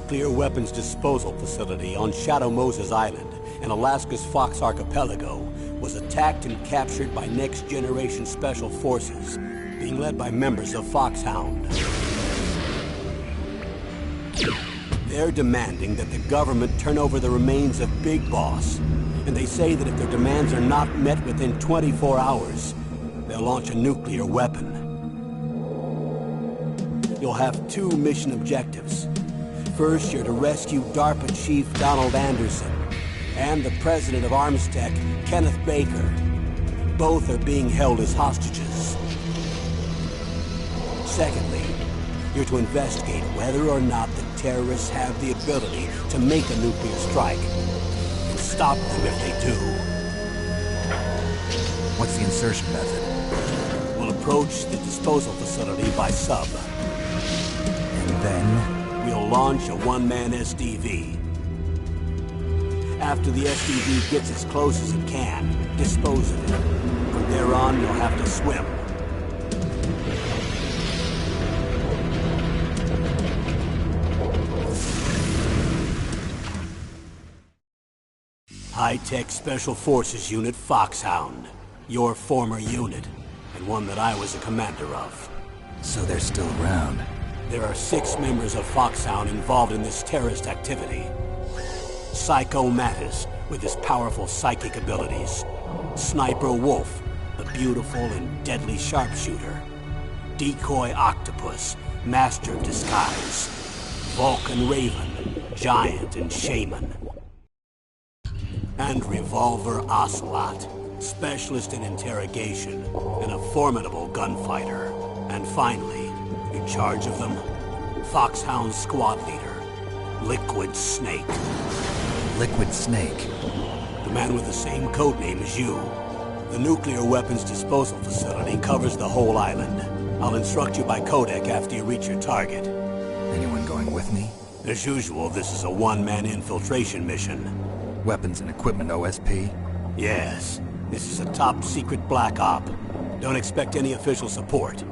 nuclear weapons disposal facility on Shadow Moses Island in Alaska's Fox Archipelago was attacked and captured by Next Generation Special Forces, being led by members of Foxhound. They're demanding that the government turn over the remains of Big Boss, and they say that if their demands are not met within 24 hours, they'll launch a nuclear weapon. You'll have two mission objectives. First, you're to rescue DARPA Chief Donald Anderson and the president of Armstech, Kenneth Baker. Both are being held as hostages. Secondly, you're to investigate whether or not the terrorists have the ability to make a nuclear strike, and stop them if they do. What's the insertion method? We'll approach the disposal facility by sub. And then? We'll launch a one-man SDV. After the SDV gets as close as it can, dispose of it. From there on, you'll have to swim. High-Tech Special Forces Unit Foxhound. Your former unit, and one that I was a commander of. So they're still around. There are 6 members of Foxhound involved in this terrorist activity. Psycho Mattis, with his powerful psychic abilities. Sniper Wolf, the beautiful and deadly sharpshooter. Decoy Octopus, master of disguise. Vulcan Raven, giant and shaman. And Revolver Ocelot, specialist in interrogation and a formidable gunfighter. And finally, in charge of them, Foxhound squad leader, Liquid Snake. Liquid Snake? The man with the same codename as you. The nuclear weapons disposal facility covers the whole island. I'll instruct you by codec after you reach your target. Anyone going with me? As usual, this is a one-man infiltration mission. Weapons and equipment OSP? Yes. This is a top-secret black op. Don't expect any official support.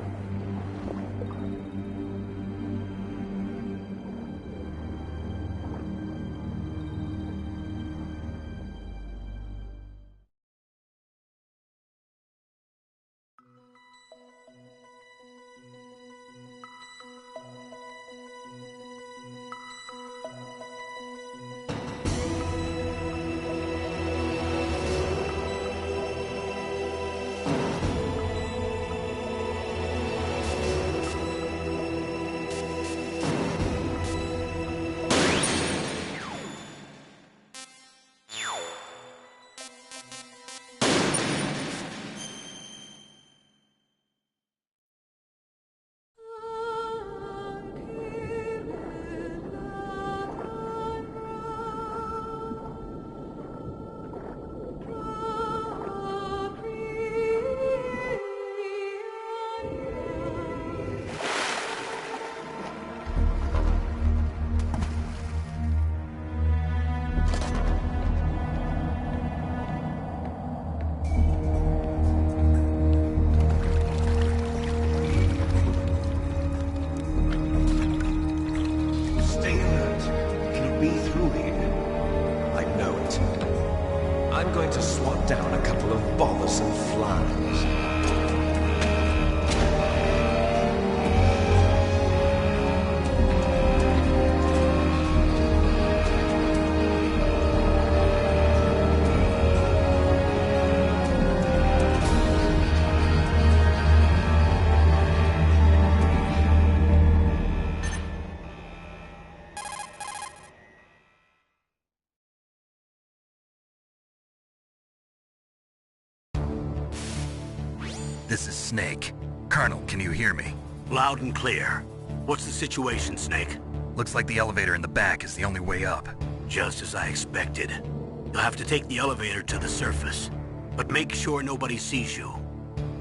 I'm going to swat down a couple of bothersome flies. This is Snake. Colonel, can you hear me? Loud and clear. What's the situation, Snake? Looks like the elevator in the back is the only way up. Just as I expected. You'll have to take the elevator to the surface. But make sure nobody sees you.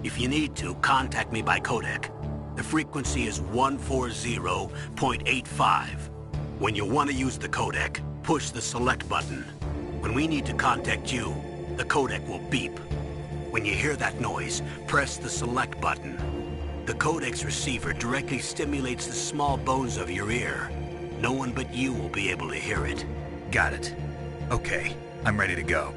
If you need to, contact me by codec. The frequency is 140.85. When you want to use the codec, push the select button. When we need to contact you, the codec will beep. When you hear that noise, press the select button. The codec's receiver directly stimulates the small bones of your ear. No one but you will be able to hear it. Got it. Okay, I'm ready to go.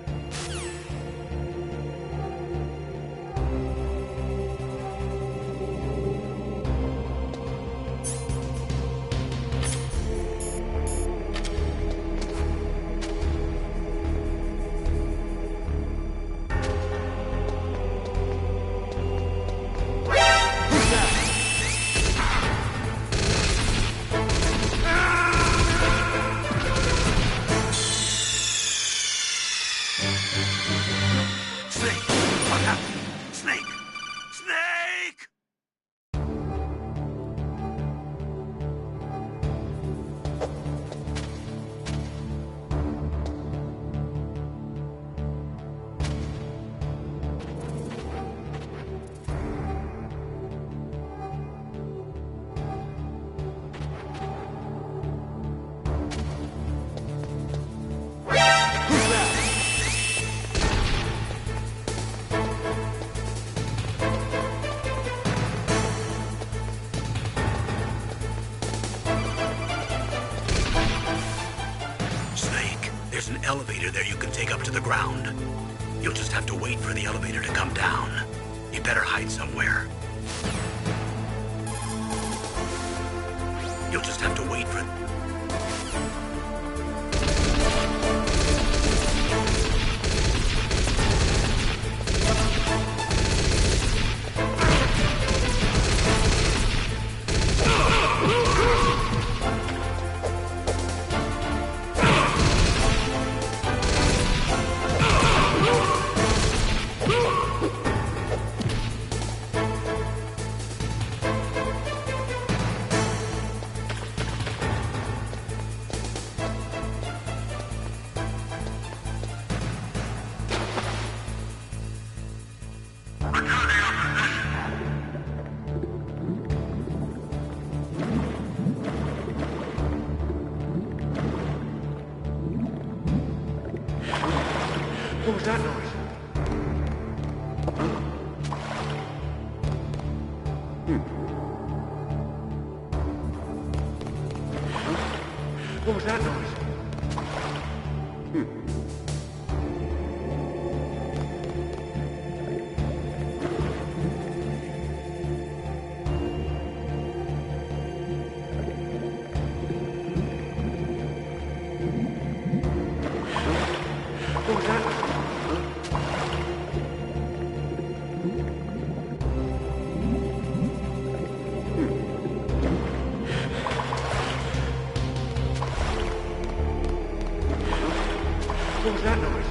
Snake! What happened? Snake! Snake! Who's that? Snake, there's an elevator there you can take up to the ground. You'll just have to wait for the elevator to come down. You better hide somewhere. You'll just have to wait for... What was that noise? What was that noise? What was that noise? What was that noise?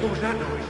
What was that noise?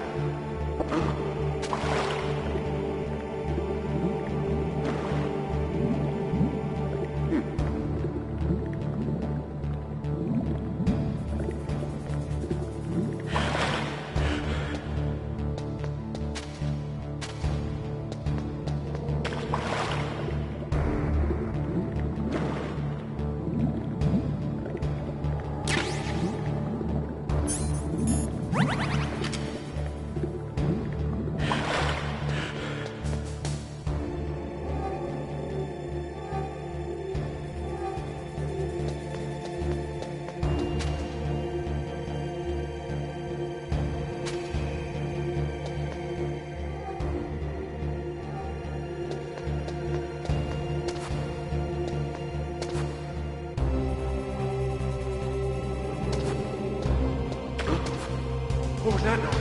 What was that noise?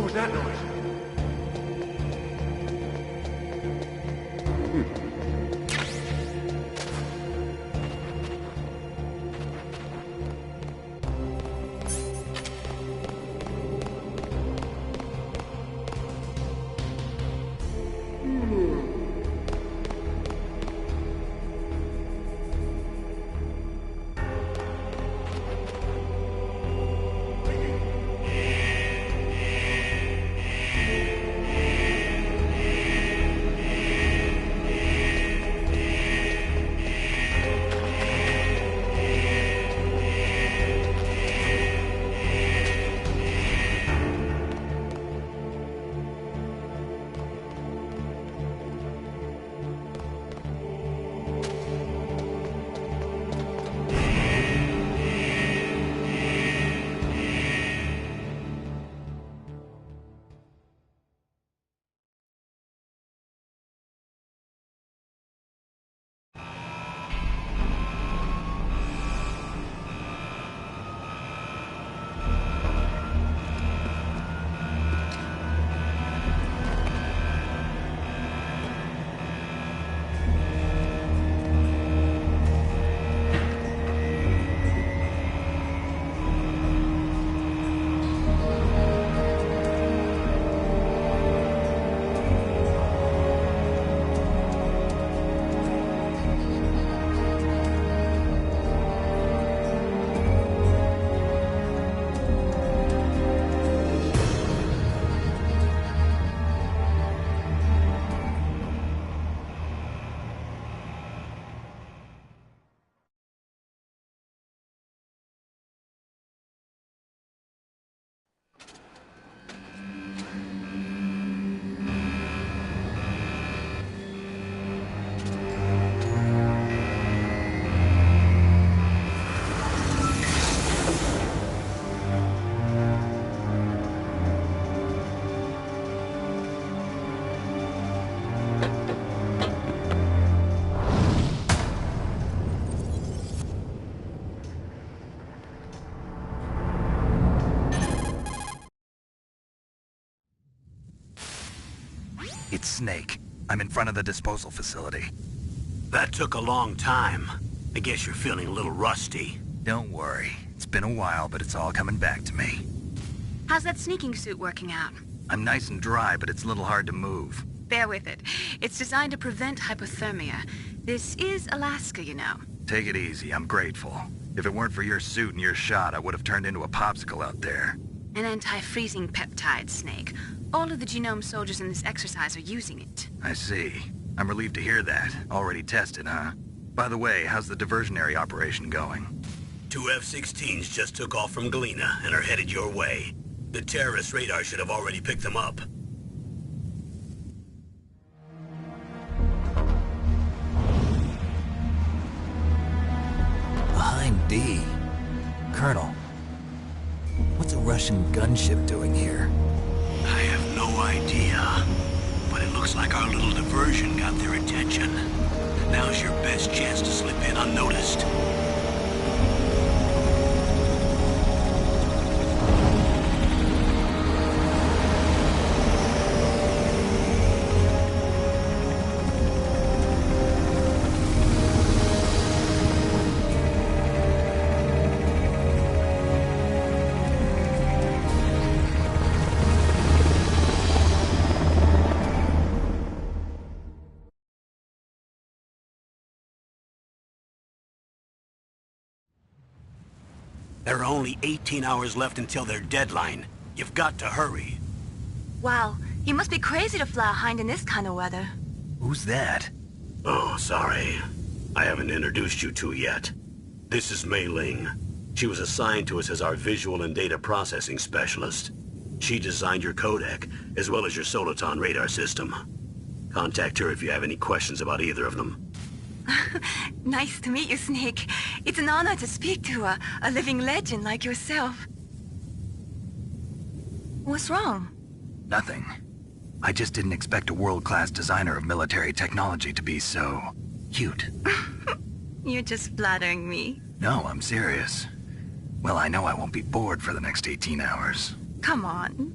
was that noise? It's Snake. I'm in front of the disposal facility. That took a long time. I guess you're feeling a little rusty. Don't worry. It's been a while, but it's all coming back to me. How's that sneaking suit working out? I'm nice and dry, but it's a little hard to move. Bear with it. It's designed to prevent hypothermia. This is Alaska, you know. Take it easy. I'm grateful. If it weren't for your suit and your shot, I would have turned into a popsicle out there. An anti-freezing peptide, Snake. All of the Genome soldiers in this exercise are using it. I see. I'm relieved to hear that. Already tested, huh? By the way, how's the diversionary operation going? 2 F-16s just took off from Galena and are headed your way. The terrorist radar should have already picked them up. Behind D. Colonel, what's a Russian gunship doing here? I have no idea, but it looks like our little diversion got their attention. Now's your best chance to slip in unnoticed. There are only 18 hours left until their deadline. You've got to hurry. Wow, you must be crazy to fly a Hind in this kind of weather. Who's that? Oh, sorry. I haven't introduced you to yet. This is Mei Ling. She was assigned to us as our visual and data processing specialist. She designed your codec, as well as your Soliton radar system. Contact her if you have any questions about either of them. Nice to meet you, Snake. It's an honor to speak to a living legend like yourself. What's wrong? Nothing. I just didn't expect a world-class designer of military technology to be so cute. You're just flattering me. No, I'm serious. Well, I know I won't be bored for the next 18 hours. Come on.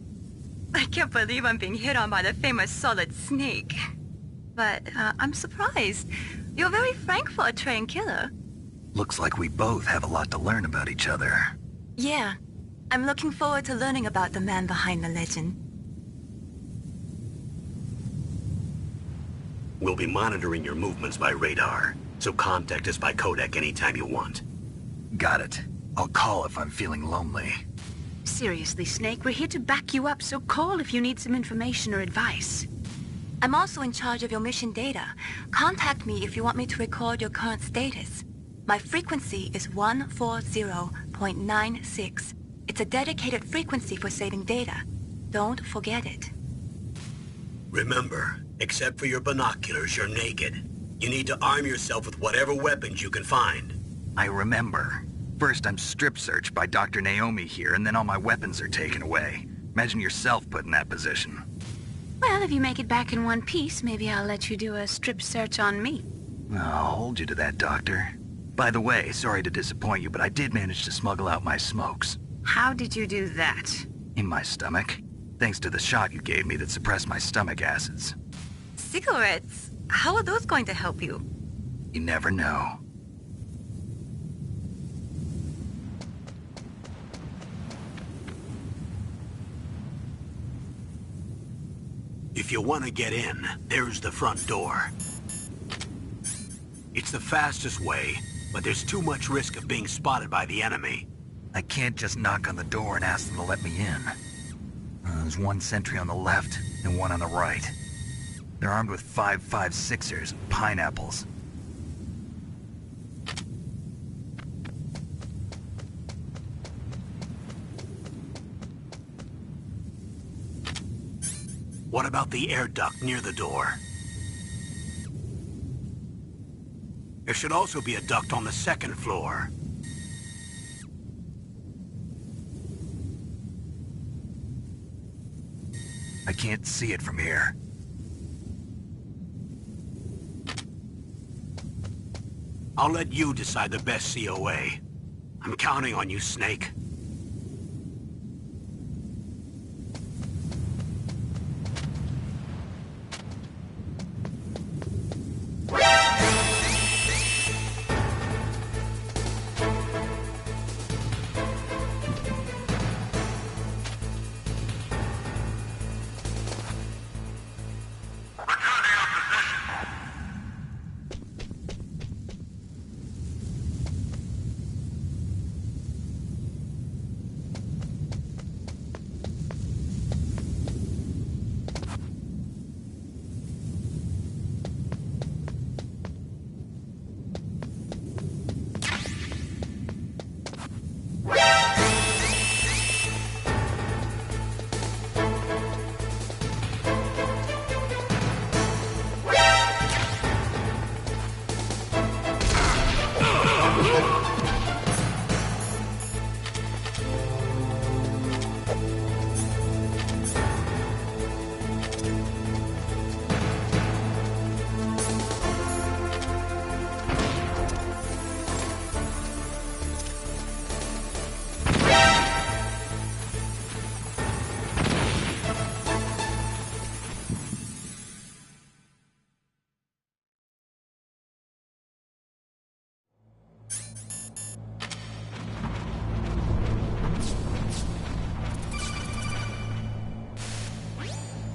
I can't believe I'm being hit on by the famous Solid Snake. But I'm surprised. You're very frank for a trained killer. Looks like we both have a lot to learn about each other. Yeah. I'm looking forward to learning about the man behind the legend. We'll be monitoring your movements by radar, so contact us by codec anytime you want. Got it. I'll call if I'm feeling lonely. Seriously, Snake, we're here to back you up, so call if you need some information or advice. I'm also in charge of your mission data. Contact me if you want me to record your current status. My frequency is 140.96. It's a dedicated frequency for saving data. Don't forget it. Remember, except for your binoculars, you're naked. You need to arm yourself with whatever weapons you can find. I remember. First, I'm strip searched by Dr. Naomi here, and then all my weapons are taken away. Imagine yourself put in that position. Well, if you make it back in one piece, maybe I'll let you do a strip search on me. I'll hold you to that, Doctor. By the way, sorry to disappoint you, but I did manage to smuggle out my smokes. How did you do that? In my stomach. Thanks to the shot you gave me that suppressed my stomach acids. Cigarettes? How are those going to help you? You never know. If you want to get in, there's the front door. It's the fastest way, but there's too much risk of being spotted by the enemy. I can't just knock on the door and ask them to let me in. There's one sentry on the left and one on the right. They're armed with 5.56ers and pineapples. What about the air duct near the door? There should also be a duct on the second floor. I can't see it from here. I'll let you decide the best COA. I'm counting on you, Snake.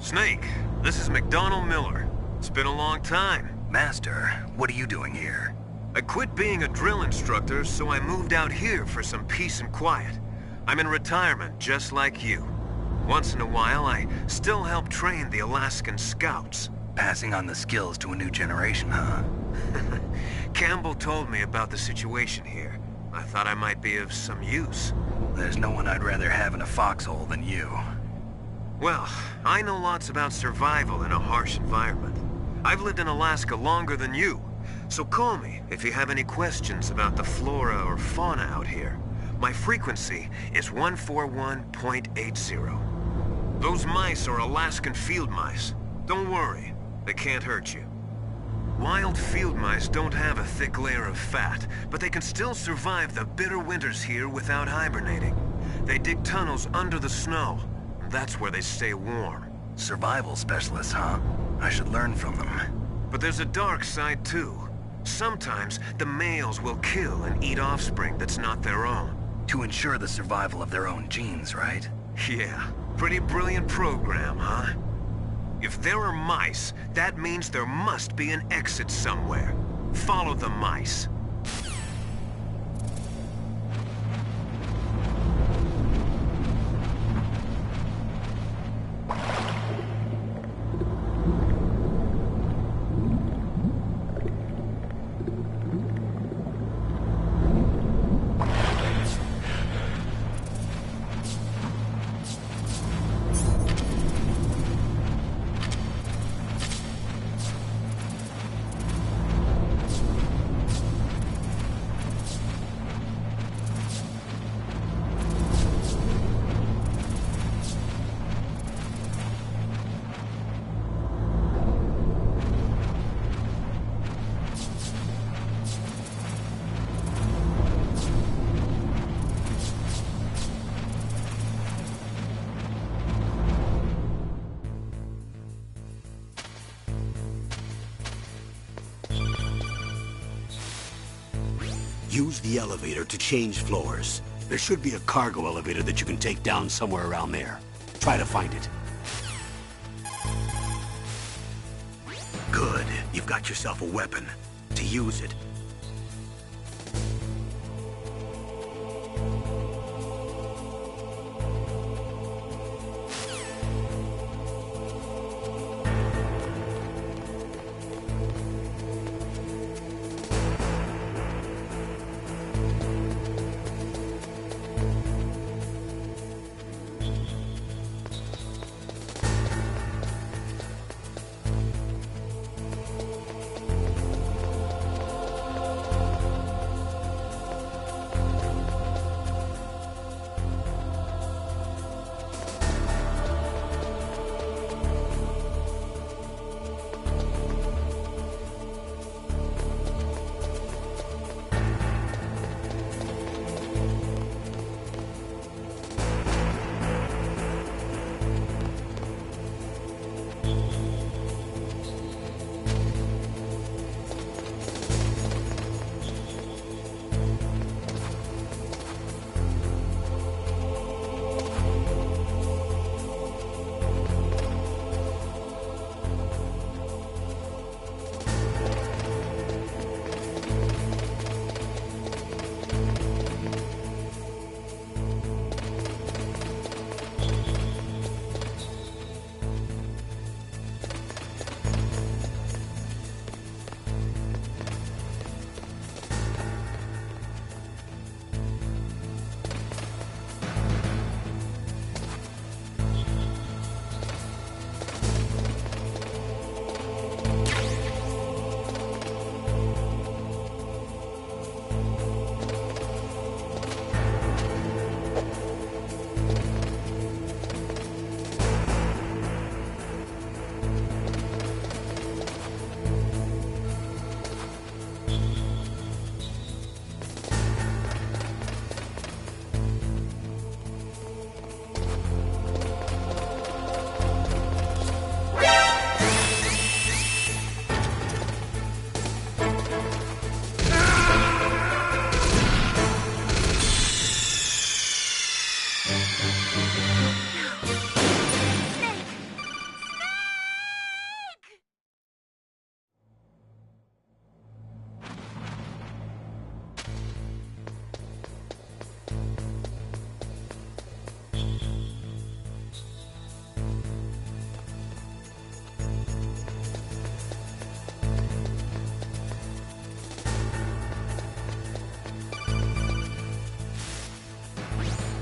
Snake, this is McDonald Miller. It's been a long time. Master, what are you doing here? I quit being a drill instructor, so I moved out here for some peace and quiet. I'm in retirement, just like you. Once in a while, I still help train the Alaskan Scouts. Passing on the skills to a new generation, huh? Campbell told me about the situation here. I thought I might be of some use. There's no one I'd rather have in a foxhole than you. Well, I know lots about survival in a harsh environment. I've lived in Alaska longer than you, so call me if you have any questions about the flora or fauna out here. My frequency is 141.80. Those mice are Alaskan field mice. Don't worry, they can't hurt you. Wild field mice don't have a thick layer of fat, but they can still survive the bitter winters here without hibernating. They dig tunnels under the snow, That's where they stay warm. Survival specialists, huh? I should learn from them. But there's a dark side too. Sometimes the males will kill and eat offspring that's not their own. To ensure the survival of their own genes, right? Yeah, pretty brilliant program, huh? If there are mice, that means there must be an exit somewhere. Follow the mice. Use the elevator to change floors. There should be a cargo elevator that you can take down somewhere around there. Try to find it. Good. You've got yourself a weapon. To use it.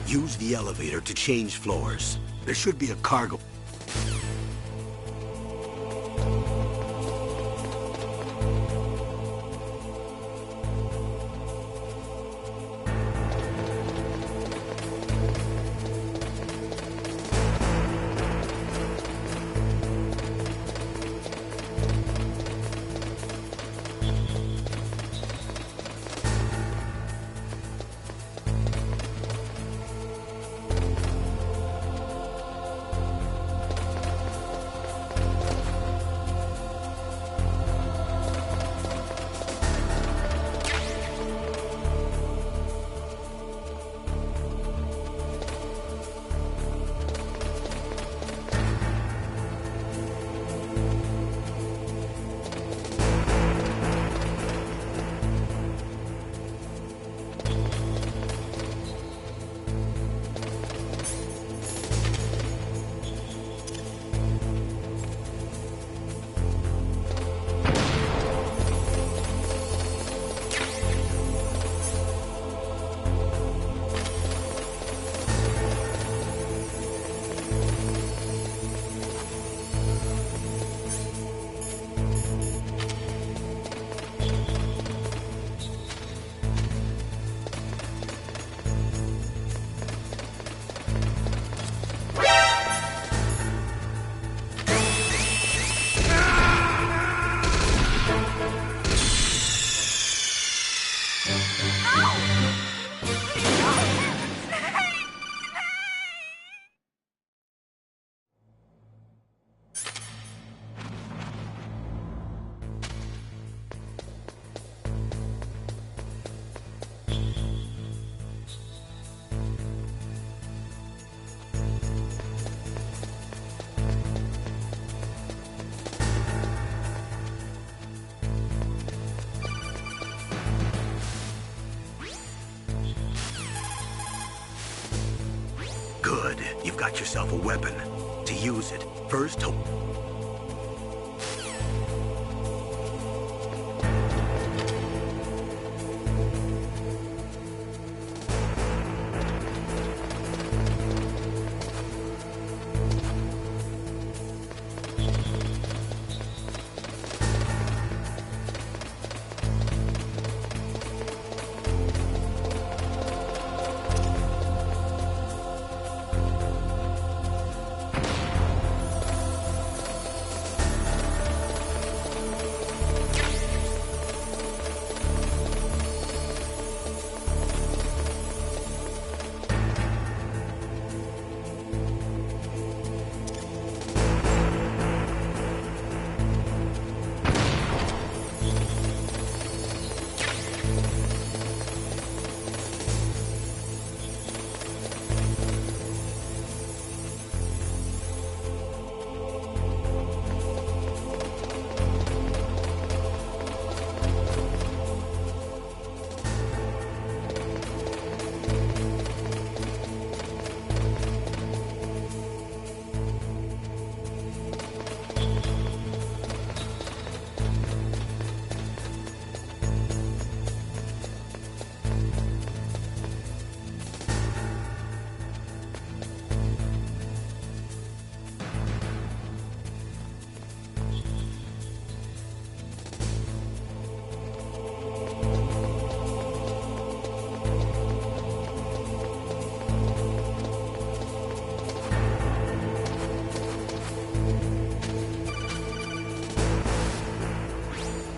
Use the elevator to change floors. There should be a cargo... Good. You've got yourself a weapon. To use it, first hope...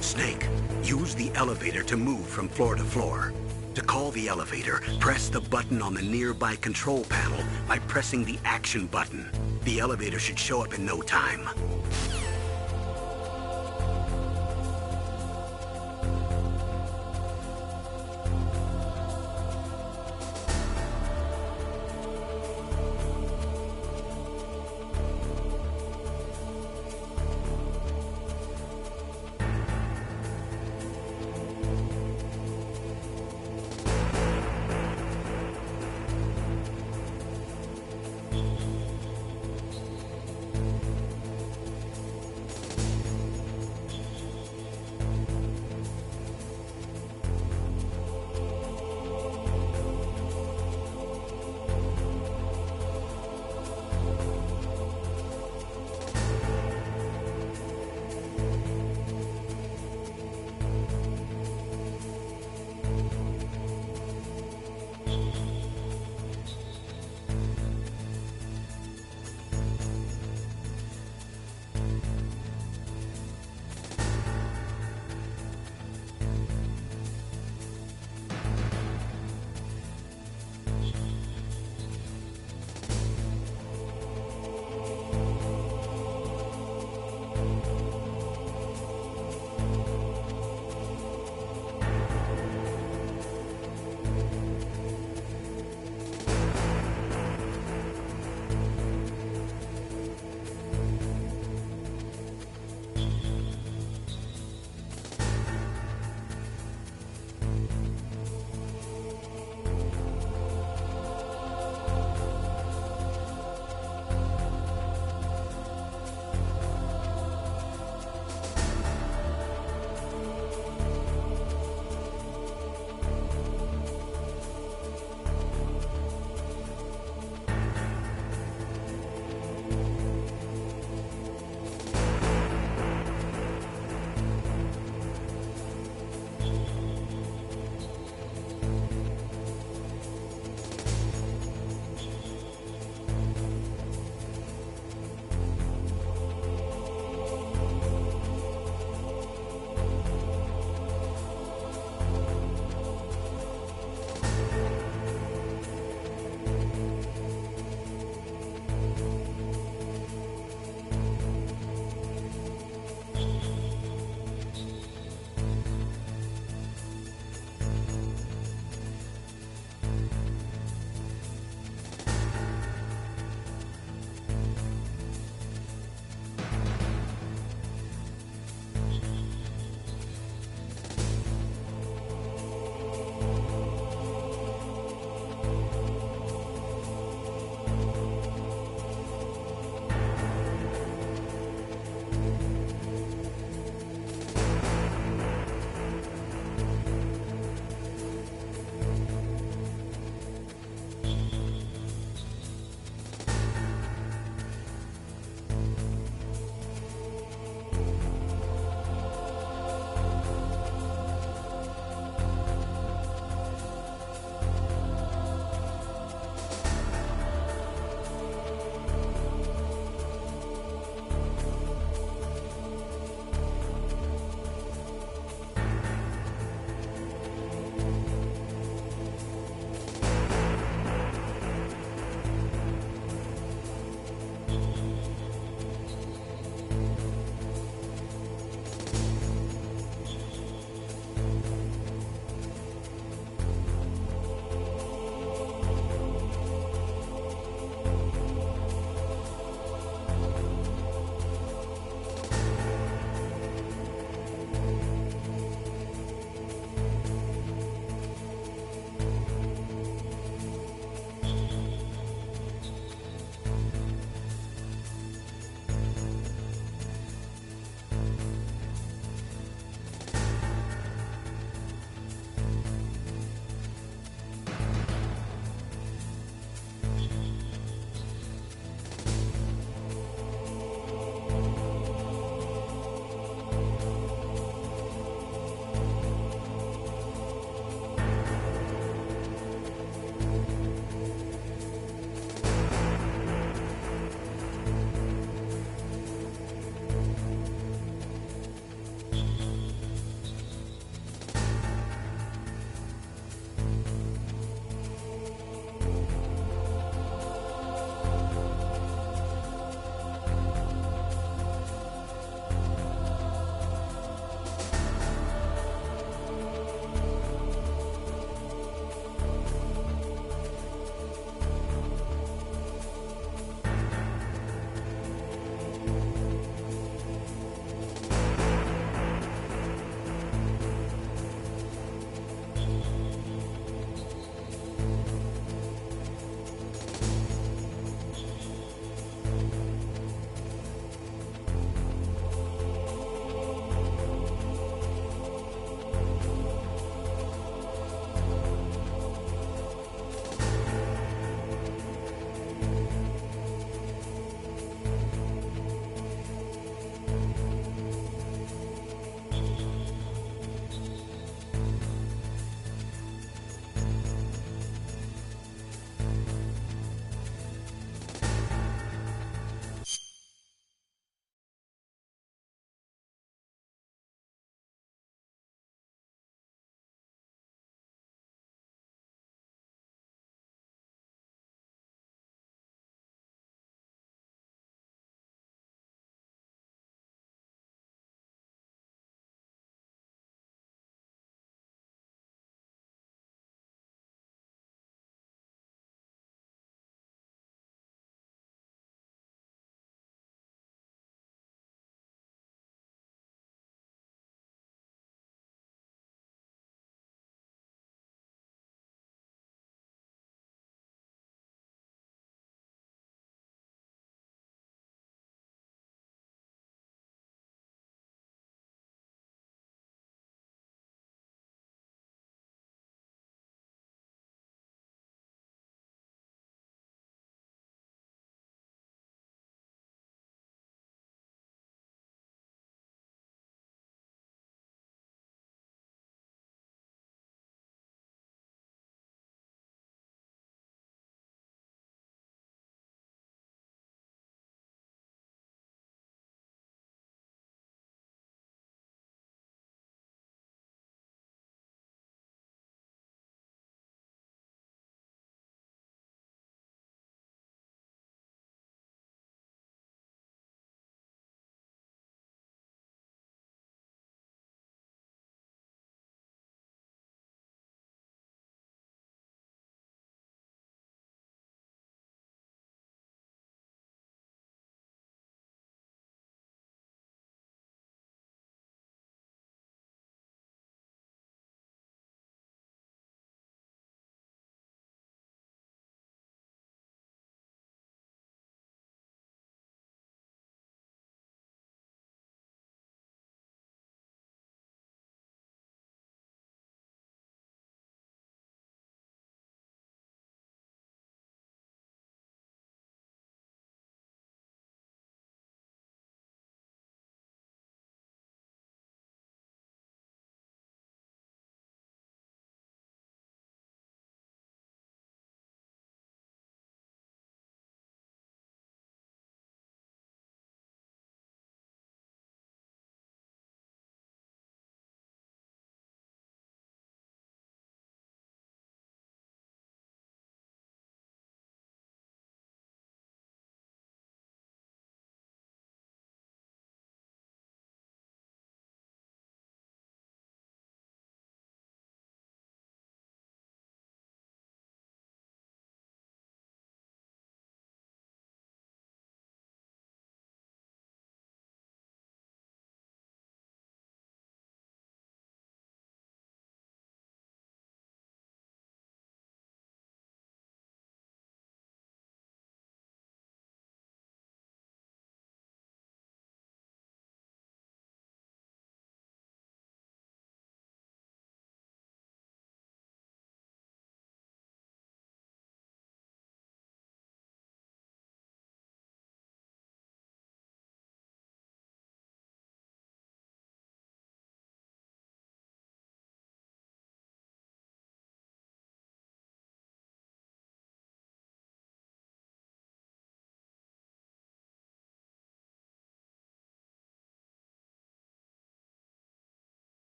Snake, use the elevator to move from floor to floor. To call the elevator, press the button on the nearby control panel by pressing the action button. The elevator should show up in no time.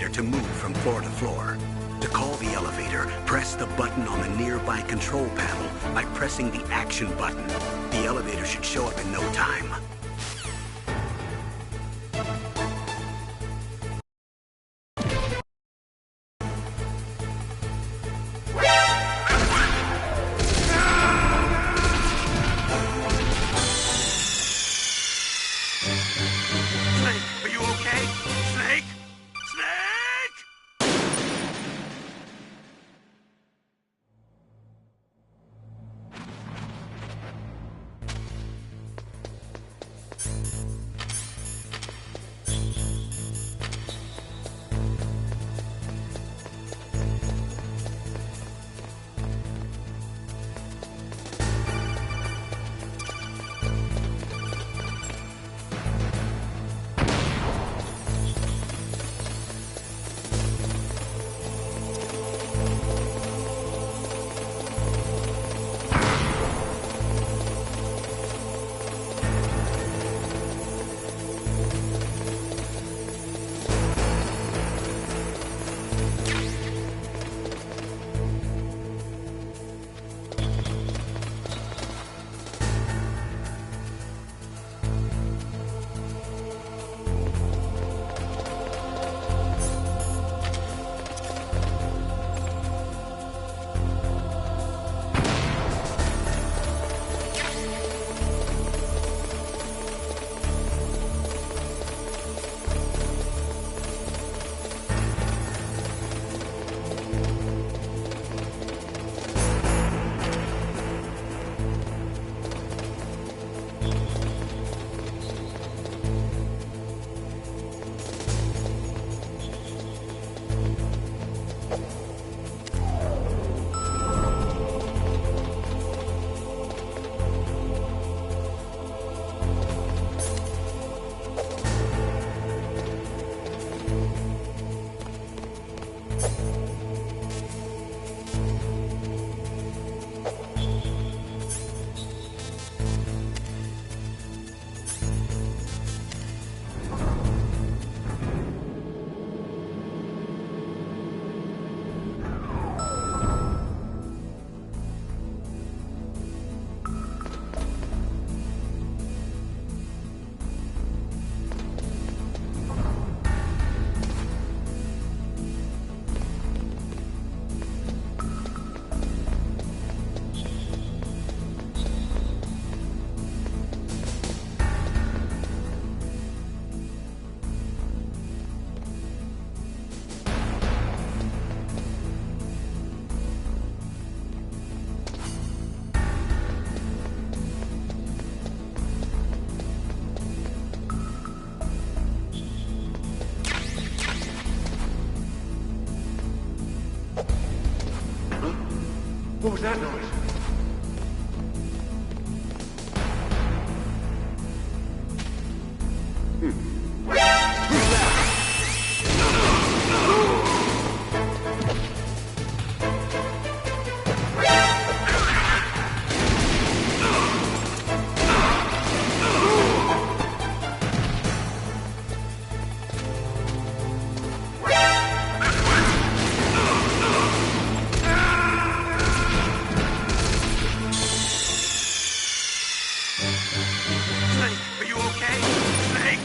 elevator to move from floor to floor. To call the elevator, press the button on the nearby control panel by pressing the action button. The elevator should show up in no time. Snake, are you okay? Snake? Snake! What was that noise? Snake, are you okay? Snake?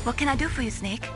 What can I do for you, Snake?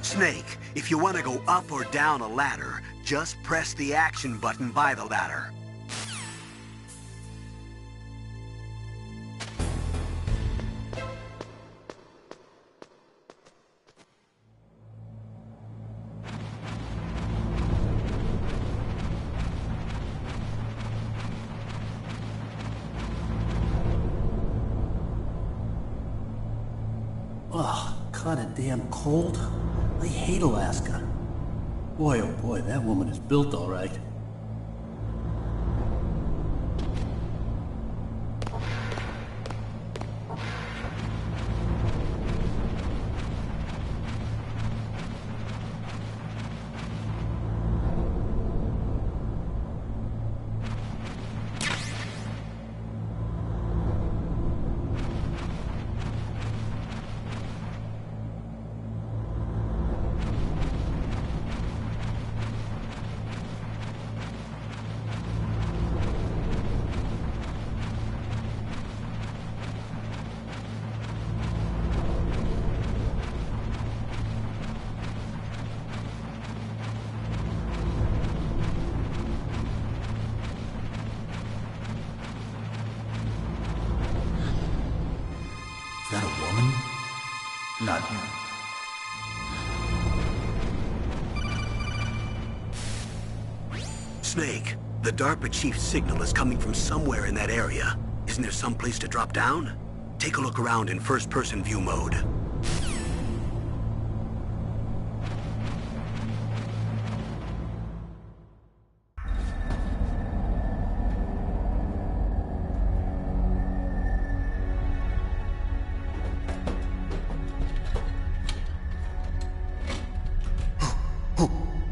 Snake, if you want to go up or down a ladder, just press the action button by the ladder. Ugh, kinda damn cold. I hate Alaska. Boy, oh boy, that woman is built all right. Is that a woman? Not him. Snake, the DARPA chief's signal is coming from somewhere in that area. Isn't there some place to drop down? Take a look around in first-person view mode.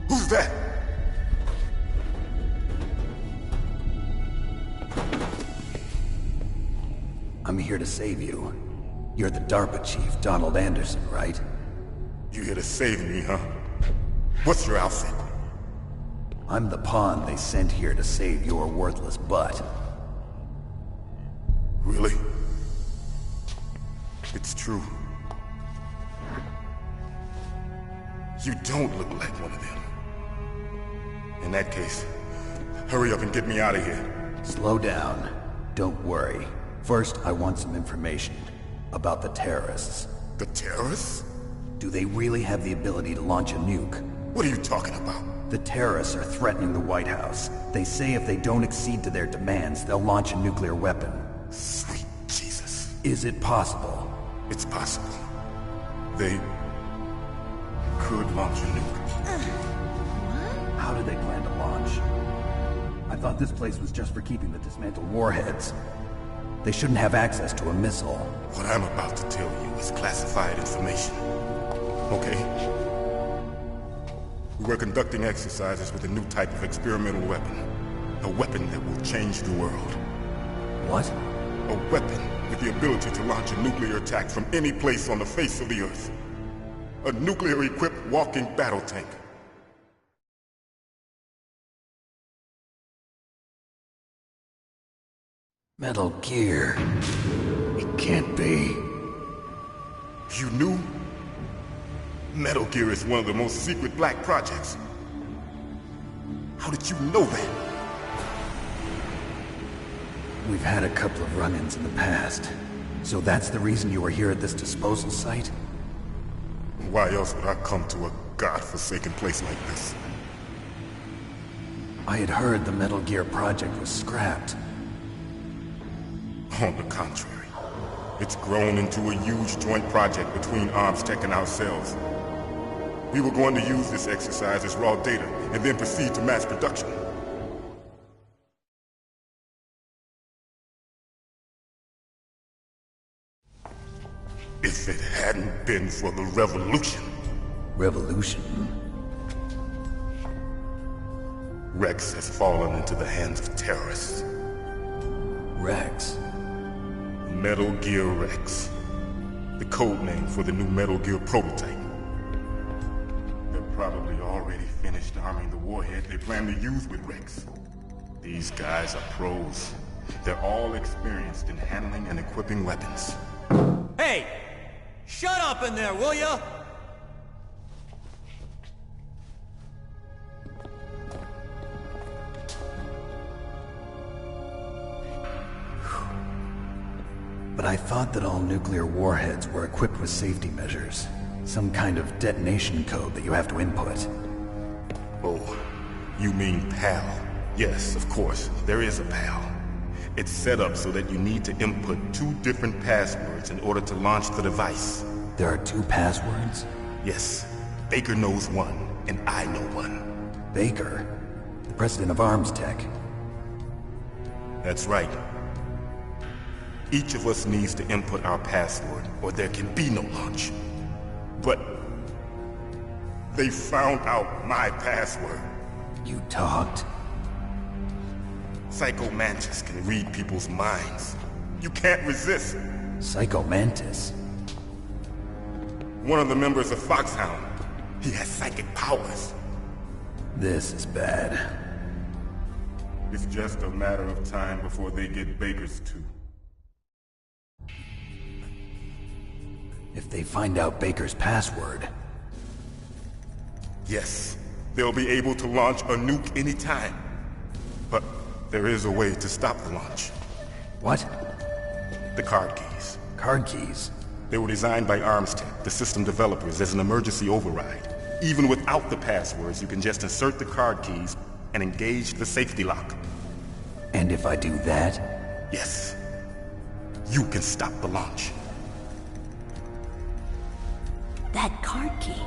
Who's that? I'm here to save you. You're the DARPA chief, Donald Anderson, right? You here to save me, huh? What's your outfit? I'm the pawn they sent here to save your worthless butt. Really? It's true. You don't look like one of them. In that case, hurry up and get me out of here. Slow down. Don't worry. First, I want some information about the terrorists. The terrorists? Do they really have the ability to launch a nuke? What are you talking about? The terrorists are threatening the White House. They say if they don't accede to their demands, they'll launch a nuclear weapon. Sweet Jesus. Is it possible? It's possible. They could launch a nuke. How do they plan to launch? I thought this place was just for keeping the dismantled warheads. They shouldn't have access to a missile. What I'm about to tell you is classified information. Okay? We were conducting exercises with a new type of experimental weapon. A weapon that will change the world. What? A weapon with the ability to launch a nuclear attack from any place on the face of the Earth. A nuclear-equipped walking battle tank. Metal Gear. It can't be. You knew? Metal Gear is one of the most secret black projects. How did you know that? We've had a couple of run-ins in the past. So that's the reason you were here at this disposal site? Why else would I come to a godforsaken place like this? I had heard the Metal Gear project was scrapped. On the contrary, it's grown into a huge joint project between ArmsTech and ourselves. We were going to use this exercise as raw data and then proceed to mass production. If it hadn't been for the revolution... Revolution? Rex has fallen into the hands of terrorists. Rex? Metal Gear Rex. The code name for the new Metal Gear prototype. They're probably already finished arming the warhead they plan to use with Rex. These guys are pros. They're all experienced in handling and equipping weapons. Hey! Shut up in there, will ya? But I thought that all nuclear warheads were equipped with safety measures. Some kind of detonation code that you have to input. Oh, you mean PAL? Yes, of course, there is a PAL. It's set up so that you need to input 2 different passwords in order to launch the device. There are 2 passwords? Yes. Baker knows one, and I know one. Baker? The president of ArmsTech? That's right. Each of us needs to input our password, or there can be no launch. But... they found out my password. You talked? Psycho Mantis can read people's minds. You can't resist. Psycho Mantis? One of the members of Foxhound. He has psychic powers. This is bad. It's just a matter of time before they get Baker's too. If they find out Baker's password... Yes, they'll be able to launch a nuke anytime. But there is a way to stop the launch. What? The card keys. Card keys? They were designed by ArmsTech, the system developers, as an emergency override. Even without the passwords, you can just insert the card keys and engage the safety lock. And if I do that? Yes. You can stop the launch. That card key.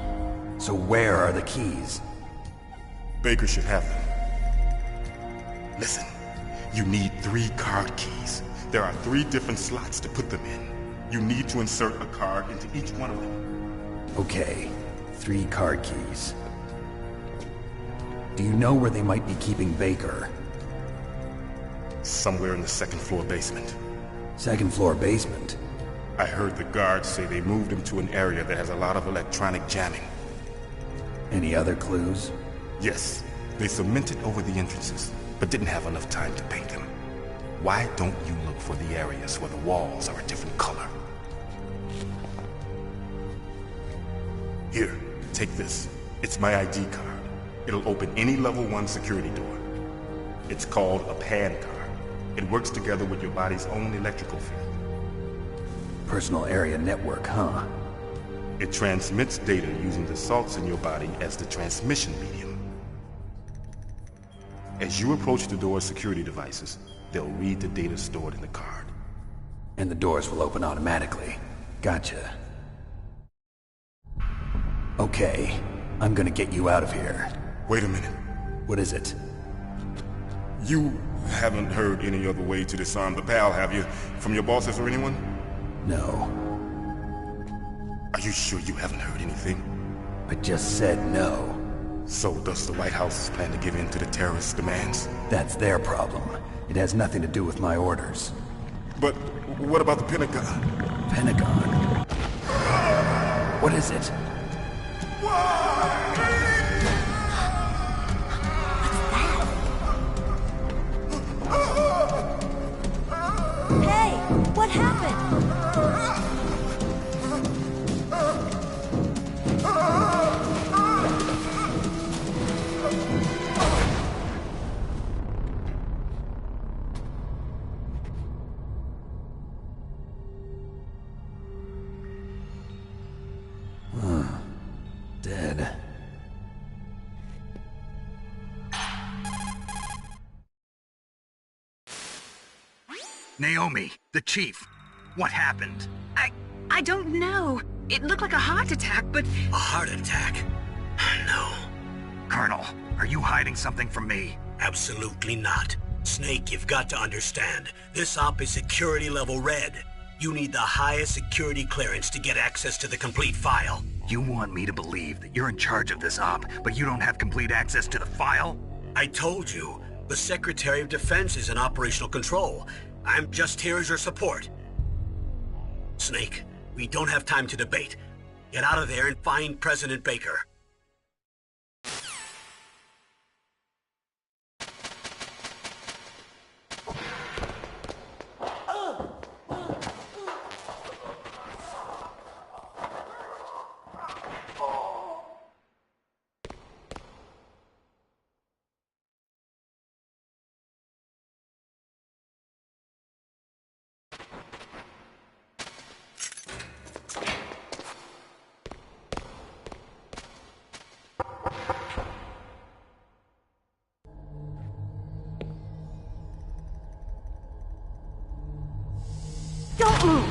So where are the keys? Baker should have them. Listen, you need 3 card keys. There are 3 different slots to put them in. You need to insert a card into each one of them. Okay, 3 card keys. Do you know where they might be keeping Baker? Somewhere in the 2nd floor basement. 2nd floor basement? I heard the guards say they moved him to an area that has a lot of electronic jamming. Any other clues? Yes. They cemented over the entrances, but didn't have enough time to paint them. Why don't you look for the areas where the walls are a different color? Here, take this. It's my ID card. It'll open any level 1 security door. It's called a PAN card. It works together with your body's own electrical field. Personal area network, huh? It transmits data using the salts in your body as the transmission medium. As you approach the door's security devices, they'll read the data stored in the card. And the doors will open automatically. Gotcha. Okay, I'm gonna get you out of here. Wait a minute. What is it? You haven't heard any other way to disarm the PAL, have you? From your bosses or anyone? No. Are you sure you haven't heard anything? I just said no. So does the White House plan to give in to the terrorists' demands? That's their problem. It has nothing to do with my orders. But what about the Pentagon? Pentagon? What is it? Hey, what happened? Dead. Naomi, the chief. What happened? I don't know. It looked like a heart attack, but... A heart attack? No. Colonel, are you hiding something from me? Absolutely not. Snake, you've got to understand. This op is security level red. You need the highest security clearance to get access to the complete file. You want me to believe that you're in charge of this op, but you don't have complete access to the file? I told you. The Secretary of Defense is in operational control. I'm just here as your support. Snake, we don't have time to debate. Get out of there and find President Baker. Don't move!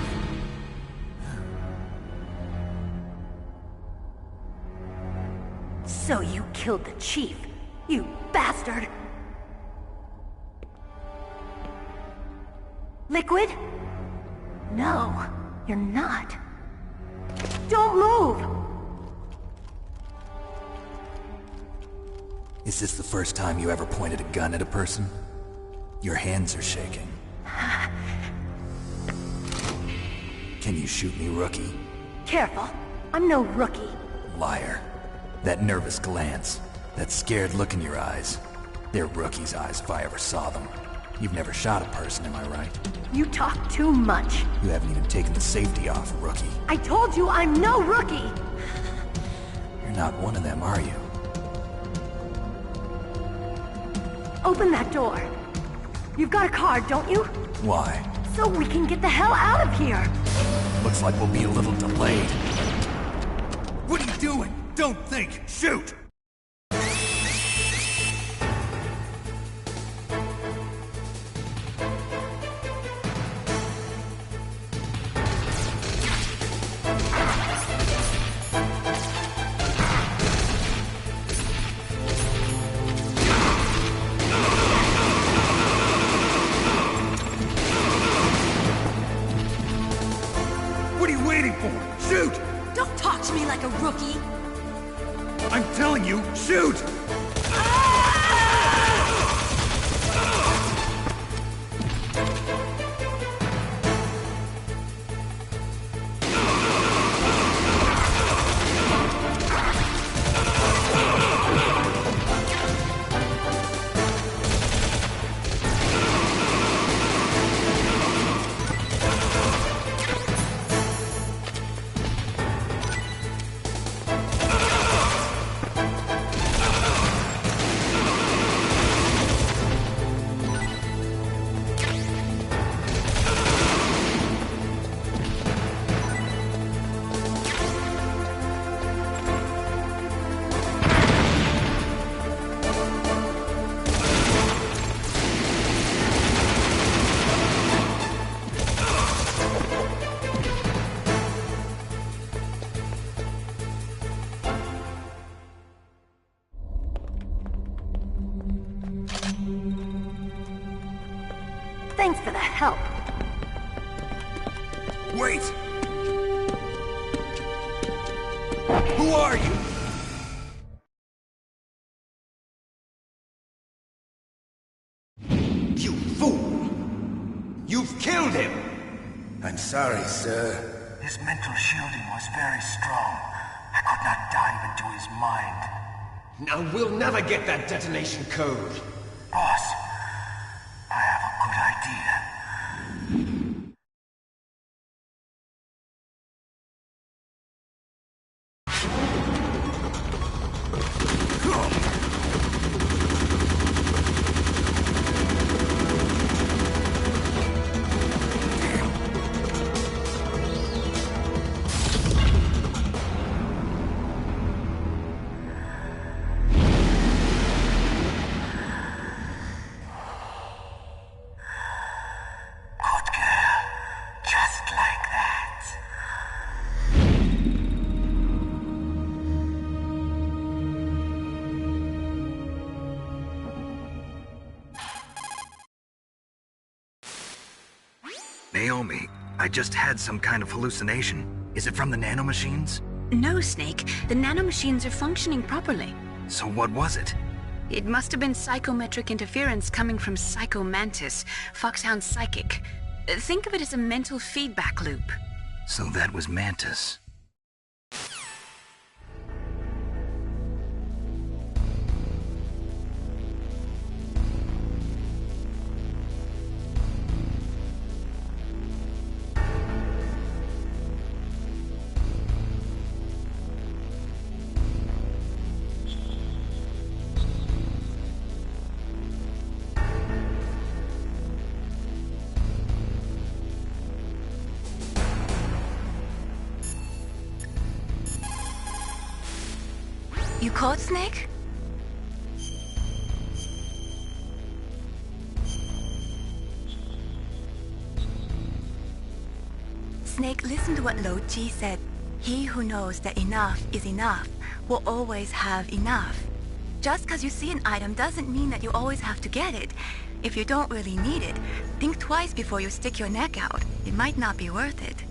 So you killed the chief, you bastard! Liquid? No, you're not. Don't move! Is this the first time you ever pointed a gun at a person? Your hands are shaking. Can you shoot me, rookie? Careful, I'm no rookie. Liar. That nervous glance, that scared look in your eyes. They're rookie's eyes if I ever saw them. You've never shot a person, am I right? You talk too much. You haven't even taken the safety off, rookie. I told you I'm no rookie! You're not one of them, are you? Open that door. You've got a card, don't you? Why? So we can get the hell out of here! Looks like we'll be a little delayed. What are you doing? Don't think! Shoot! What are you waiting for? Shoot! Don't talk to me like a rookie! I'm telling you, shoot! Thanks for the help. Wait! Who are you? You fool! You've killed him! I'm sorry, sir. His mental shielding was very strong. I could not dive into his mind. Now we'll never get that detonation code. Boss, I have a good idea. Naomi, I just had some kind of hallucination. Is it from the nanomachines? No, Snake. The nanomachines are functioning properly. So what was it? It must have been psychometric interference coming from Psycho Mantis, Foxhound's psychic. Think of it as a mental feedback loop. So that was Mantis. You caught Snake? Snake, listen to what Lo Ji said. He who knows that enough is enough will always have enough. Just because you see an item doesn't mean that you always have to get it. If you don't really need it, think twice before you stick your neck out. It might not be worth it.